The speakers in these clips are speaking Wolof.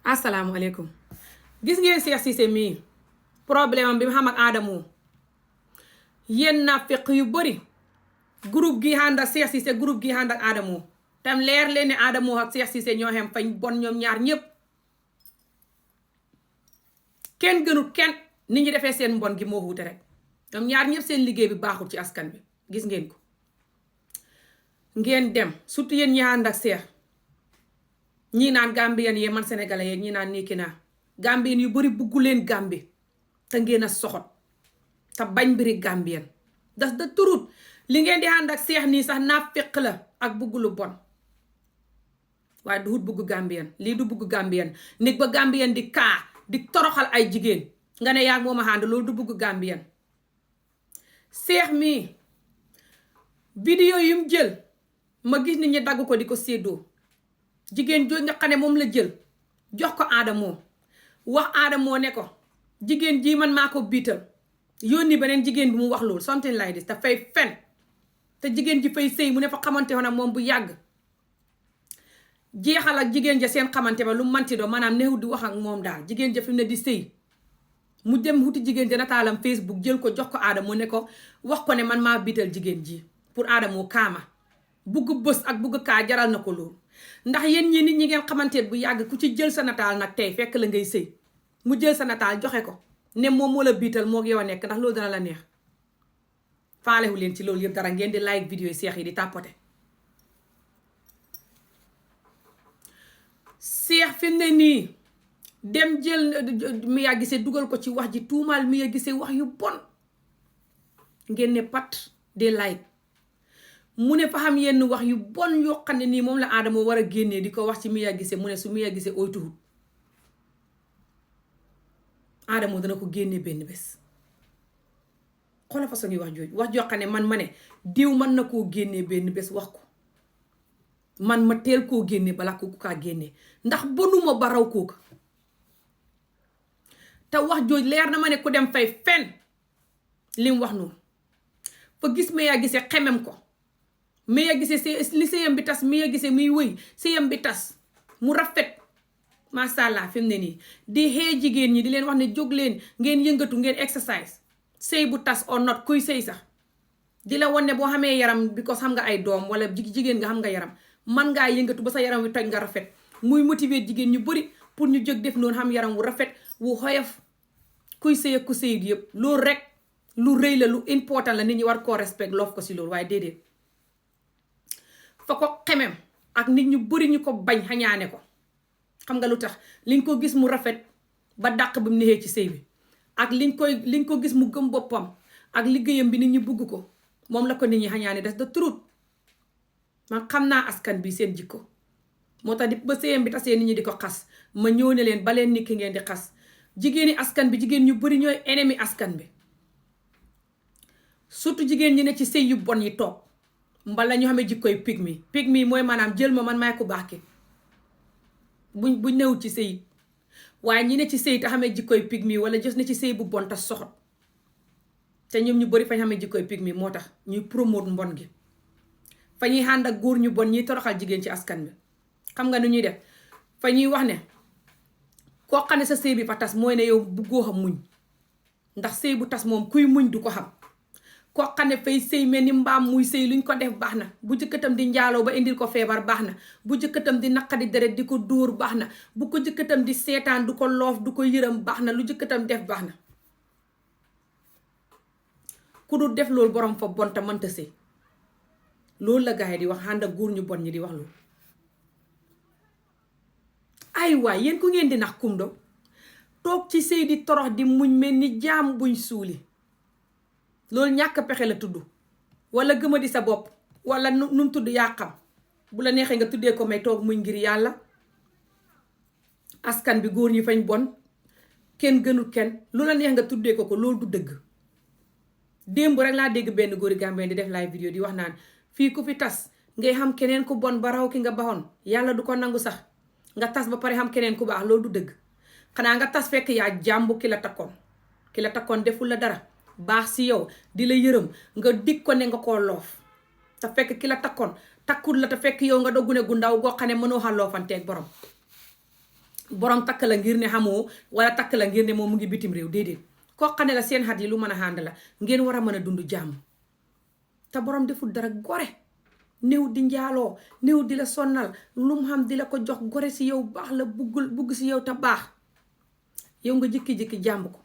asalaamualeykum gis ngeen Cheikh Cissé mii problème am bi mu xam ak Adamo yéen naafeq yu bëri groupe gi ànd ak Cheikh Cissé groupe gi ànd ak Adamo tam leer leen ne Adamo ak Cheikh Cissé ñoo xem fañ bon ñoom ñaar ñépp kenn gënut kenn nit ñi defee seen mbon gi moo wuute rek ñoom ñaar ñëpp seen liggéey bi baaxul ci askan bi gis ngeen ko ngeen dem surtout yéen ñi ànd ak Cheikh ñii naan Gambien yee man sénégalais yee ñii naan nii ki naa Gambien yu bari buggu leen Gambie te ngeen a soxot te bañ mbiri Gambien das da turut li ngeen di ànd ak Cheikh nii sax naa fekk la ak bugg lu bon waaye du bugg Gambien lii du bugg Gambien nit ba Gambien di kaa di toroxal ay jigéen nga ne yaa moom a ànd loolu du bugg Gambien Cheikh mii vidéo yum jël ma gis nit ñi dagg ko di ko séddoo jigéen joo nga xam ne moom la jël jox ko Adamo wax Adamo ne ko jigéen jii man maa ko biital yónni beneen jigéen bi mu wax loolu something like this dafay fen te jigéen ji fay sëy mu ne fa xamante woon ak moom bu yàgg jeexal ak jigéen ja seen xamante ba lu manti doo maanaam neexut di wax ak moom daal jigéen ja fi mu ne di sëy mu dem wuti jigéen ja nataalam Facebook jël ko jox ko Adamo ne ko wax ko ne man maa biital jigéen ji pour Adamo kaama bugg bës ak bugg kaa jaral na ko loolu ndax yéen ñi nit ñi ngeen xamanteet bu yàgg ku ci jël sa nataal nag tey fekk la ngay sëy mu jël sa nataal joxe ko ne moom moo la biital moo yow a nekk ndax loolu dana la neex faalewu leen ci loolu yëpp dara ngeen di like vidéo yi Cheikh yi di tàppote Cheikh fi mu ne nii dem jël Mia Guissé dugal ko ci wax ji tuumaal Mia Guissé wax yu bon ngeen ne pat di like mu ne fa xam yenn wax yu bon yoo xam ne nii moom la Adamo war a génnee di ko wax ci Mia Guissé mu ne su Mia Guissé oytuwut Adamo dana ko génnee benn bés xoolal façon yi wax jooju wax joo xam ne man ma ne diw mën na koo génnee benn bés wax ko man ma teel koo génnee balaa ko kaa génnee ndax bonuma ba raw kooka te wax jooj leer na ma ne ku dem fay fen lim wax noonu fa gis Mia Guissé xemem ko Mia Guissé li sëyam bi tas Mia Guissé muy wëy sëyam bi tas mu rafet macha allah fi mu ne nii di xee jigéen ñi di leen wax ne jóg leen ngeen yëngatu ngeen exercise sëy bu tas or not kuy sëy sax di la wan ne boo xamee yaram because xam nga ay doom wala jigéen nga xam nga yaram man ngaa yëngatu ba sa yaram wi toj nga rafet muy motiver jigéen ñu bari pour ñu jóg def noonu xam yaram wu rafet wu xoyof kuy sëy ak ku sëyit yëpp loolu rek lu rëy la lu important la nit ñi war koo respect loof ko si loolu waaye déedéet fa ko xemem ak nit ñu bari ñu ko bañ xañaane ko xam nga lu tax liñ ko gis mu rafet ba dàq bi mu neexee ci sëy bi ak liñ ko gis mu gëm boppam ak liggéeyam bi nit ñi bugg ko moom la ko nit ñi xañaane des da turut man xam naa askan bi seen jikko moo tax di ba sëyam bi tasee nit ñi di ko xas ma ñëw ne leen baleen nit ki ngeen di xas jigéeni askan bi jigéen ñu bari ñooy ennemi askan bi surtout jigéen ñi ne ci sëy yu bon yi toog mbala ñu xamee jikkoy pygmy mooy maanaam jël ma man maay ko baax ki buñ newut ci sëy waaye ñi ne ci sëy te xamee jikkoy pygmy wala jos ne ci sëy bu bon te soxot te ñoom ñu bari fañ xamee jikkoy pygmy moo tax ñuy promote mbon gi fa ñuy ànd ak góor ñu bon ñuy toroxal jigéen ci askan bi xam nga nu ñuy def fa ñuy wax ne koo xam ne sa sëy bi fa tas mooy ne yow buggoo xam muñ ndax sëy bu tas moom kuy muñ du ko xam koo xam ne fay sëy mel ni mbaam muy sëy luñ ko def baax na bu jëkkatam di njaaloo ba indil ko feebar baax na bu jëkkatam di naqadi deret di ko dóor baax na bu ko jëkkatam di seetaan du ko loof du ko yërëm baax na lu jëkkatam def baax na ku dul def loolu borom fa bon te mënta sëy loolu la gars yi di wax ànd ak góor ñu bon ñi di wax loolu ay waay yéen ku ngeen di nax kum do toog ci sëy di torox di muñ mel ni jaam buñ suuli loolu ñàkk pexe la tudd wala gëma di sa bopp wala nu mu tudd yaa xam bu la neexee nga tuddee ko may toog muñ ngir yàlla askan bi góor ñi fañ bon kenn gënul kenn lu la neex nga tuddee ko loolu du dëgg démb rek laa dégg benn góori Gambien di def live vidéo di wax naan fii ku fi tas ngay xam keneen ku bon ba raw ki nga baxoon yàlla du ko nangu sax nga tas ba pare xam keneen ku baax loolu du dëgg xanaa nga tas fekk yaa jàmbu ki la takkoon deful la dara baax si yow di la yërëm nga dig ko ne nga koo loof te fekk ki la takkul la te fekk yow nga doggu ne gu ndaw goo xam ne mënoo xa loofanteeg borom borom takk la ngir ne xamoo wala takk la ngir ne moom mu ngi bitim réew déedéet koo xam ne la seen xat yi lu mën a ànd la ngeen war a mën a dund jàmm te borom deful dara gore néew di njaaloo néew di la sonnal lu mu xam di la ko jox gore si yow baax la bugg si yow te baax yow nga jëkki-jëkki jàmb ko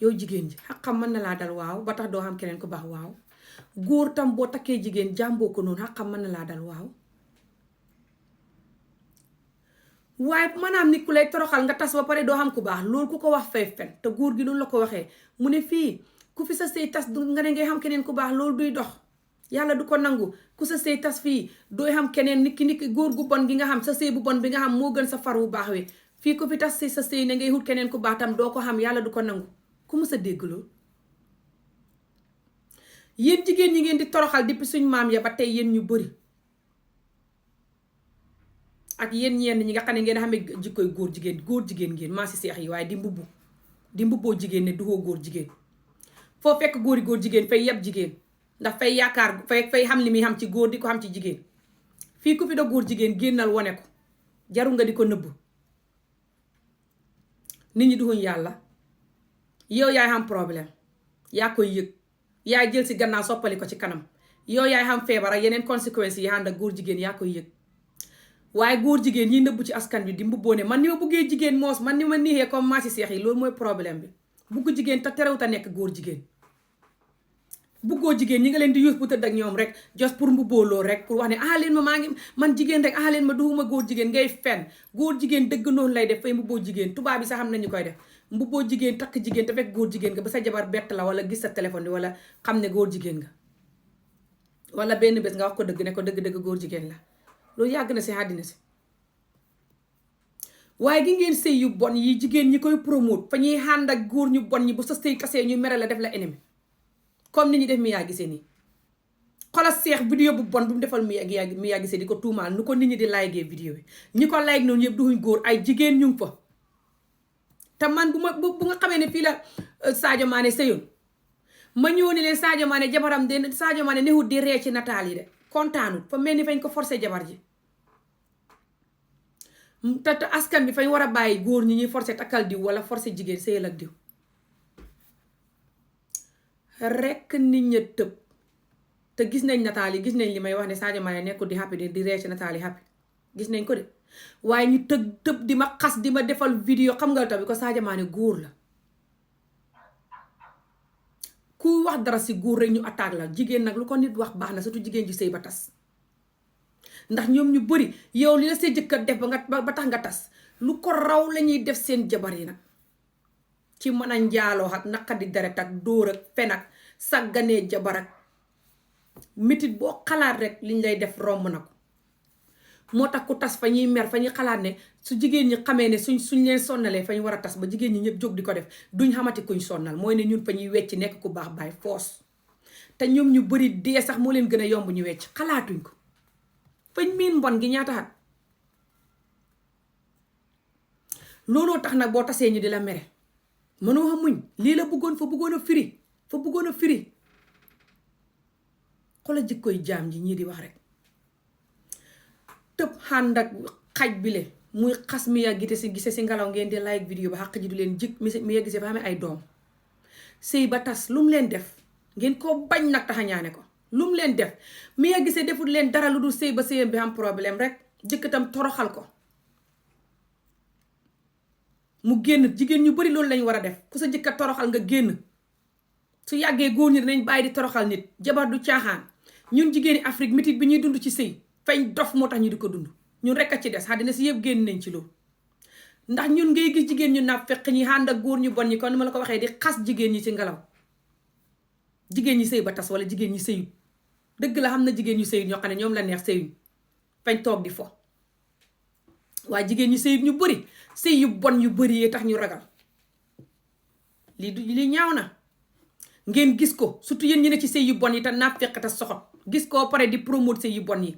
yow jigéen ji xaqam mën na laa dal waaw ba tax doo xam keneen ko baax waaw góor tam boo takkee jigéen jàmboo ko noonu xaqam mën na laa dal waaw waaye maanaam nit ku lay toroxal nga tas ba pare doo xam ku baax loolu ku ko wax fay fen te góor gi noonu la ko waxee mu ne fii ku fi sa sëy tas du nga ne ngay xam keneen ku baax loolu duy dox yàlla du ko nangu ku sa sëy tas fii dooy xam keneen nit ki góor gu bon gi nga xam sa sëy bu bon bi nga xam moo gën sa far wu baax wi fii ku fi tas sa sëy ne ngay wut keneen ku baax tam doo ko xam yàlla du ko nangu ku mu sa dégg loolu yéen jigéen ñi ngeen di toroxal depuis suñ maam ya ba tey yéen ñu bëri ak yéen ñenn ñi nga xam ne ngeen xamee jikkoy góor jigéen ngeen maa si seex yi waaye di mbubboo jigéen ne duhoo góor jigéen foo fekk góor jigéen fay yeb jigéen ndax fay yaakaar fay xam li muy xam ci góor di ko xam ci jigéen fii ku fi da góor jigéen génnal wone ko jarul nga di ko nëbb nit ñi duhuñ yàlla yow yaay xam problème yaa koy yëg yaay jël si gannaaw soppali ko ci kanam yow yaay xam feebar ak yeneen conséquences yi ànd ak góor jigéen yaa koy yëg waaye góor jigéen ñi nëbbu ci askan bi di mbubboo ne man ni ma buggee jigéen moos man ni ma niixee comme maa si seex yi loolu mooy problème bi bugg jigéen te terewut a nekk góor jigéen buggoo jigéen ñi nga leen di yuus bu tëdd ak ñoom rek just pour mbubboo loolu rek pour wax ne leen ma maa ngi man jigéen rek leen ma duhuma góor jigéen ngay fen góor jigéen dëgg noonu lay def fay mbubboo jigéen tubaab bi sax xam nañu koy def mbubboo jigéen takk jigéen te fekk góor jigéen nga ba sa jabar bett la wala gis sa téléphone bi wala xam ne góor jigéen nga wala benn bés nga wax ko dëgg ne ko dëgg góor jigéen la loolu yàgg na si àddina si waaye gi ngeen sëy yu bon yi jigéen ñi koy promote fa ñuy ànd ak góor ñu bon ñi bu sa sëy kasee ñu mere la def la ennemi comme ni ñu def mi yaa gisee nii xoolal seex vidéo bu bon bu mu defal mi yaa gisee di ko tuumaal nu ko nit ñi di like vidéo bi ñi ko like noonu yëpp duñu góor ay jigéen ñu ngi fa te man bu nga xamee ne fii la Sadio Mané sëyoon ma ñëw ne leen Sadio Mané jabaram de Sadio Mané newut di ree ci nataal yi de kontaanut fa mel ni fañ ko forcé jabar ji te askan bi fañ war a bàyyi góor ñi ñuy forcé takkal diw wala forcé jigéen sëyal ak diw rekk nit ña tëb te gis nañ nataal yi gis nañ li may wax ne Sadio Mané nekkul di happy di ree ci nataal yi happy gis nañ ko de waaye ñu tëb di ma xas di ma defal vidéo xam nga tamit ko Sadio Mané góor la ku wax dara si góor rek ñu attaque la jigéen nag lu ko nit wax baax na surtout jigéen ju sëy ba tas ndax ñoom ñu bëri yow li la see jëkkër def ba tax nga tas lu ko raw lañuy def seen jabar yi nag ci mën a njaaloo ak naqadi deret ak dóor ak fen ak sàgganee jabar ak métit boo xalaat rek liñ lay def romb na ko moo tax ku tas fa ñuy mer fa ñuy xalaat ne su jigéen ñi xamee ne suñ leen sonnalee fa ñu war a tas ba jigéen ñi ñëpp jóg di ko def duñ xamati kuñ sonnal mooy ne ñun fa ñuy wecc nekk ku baax baay foos te ñoom ñu bëri dee sax moo leen gën a yomb ñu wecc xalaatuñ ko fañ miin mbon gi ñaata at looloo tax nag boo tasee ñu di la mere mënoo xam muñ lii la bëggoon fa bëggoon a firi xoolal jikkoy jaam ji ñii di wax rek tëb xànd ak xaj bile muy xas mi ya gise si ngelaw ngeen di like vidéo ba xàq ji du leen jik mi ya gise fa amee ay doom sëy ba tas lu mu leen def ngeen koo bañ nag taxañaane ko lu mu leen def mi ya gisee deful leen dara lu dul sëy ba sëyam bi am problème rek jëkkatam toroxal ko mu génn jigéen ñu bari loolu lañ war a def ku sa jëkkat toroxal nga génn su yàggee góor ñi dinañ bàyyi di toroxal nit jabar du caaxaan ñun jigéeni Afrique métit bi ñuy dund ci sëy fañ dof moo tax ñu di ko dund ñun rekk a ci des àddina si yëpp génn nañ ci loolu ndax ñun ngay gis jigéen ñu naaf fekk ñi ànd ak góor ñu bon ñi kon ni ma la ko waxee di xas jigéen ñi ci ngelaw jigéen ñi sëy ba tas wala jigéen ñi sëyut dëgg la xam na jigéen ñu sëyut ñoo xam ne ñoom la neex sëyuñ fañ toog di fo waaye jigéen ñi sëyut ñu bëri sëy yu bon yu bëri yee tax ñu ragal lii ñaaw na ngeen gis ko surtout yéen ñi ne ci sëy yu bon yi te naaf fekk te soxot gis koo pare di promote sëy yu bon yi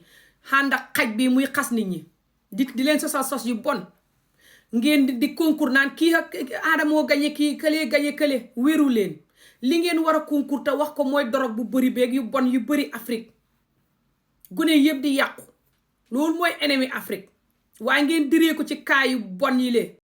ànd ak xaj bi muy xas nit ñi di leen sosal sos yu bon ngeen di concours naan kii ak aadamoo gañe kii këlee gañe kële wéru leen li ngeen war a concours te wax ko mooy dorog bu bëri beeg yu bon yu bëri Afrique gune yëpp di yàqu loolu mooy ennemi Afrique waaye ngeen diree ko ci kaayu bon yi lee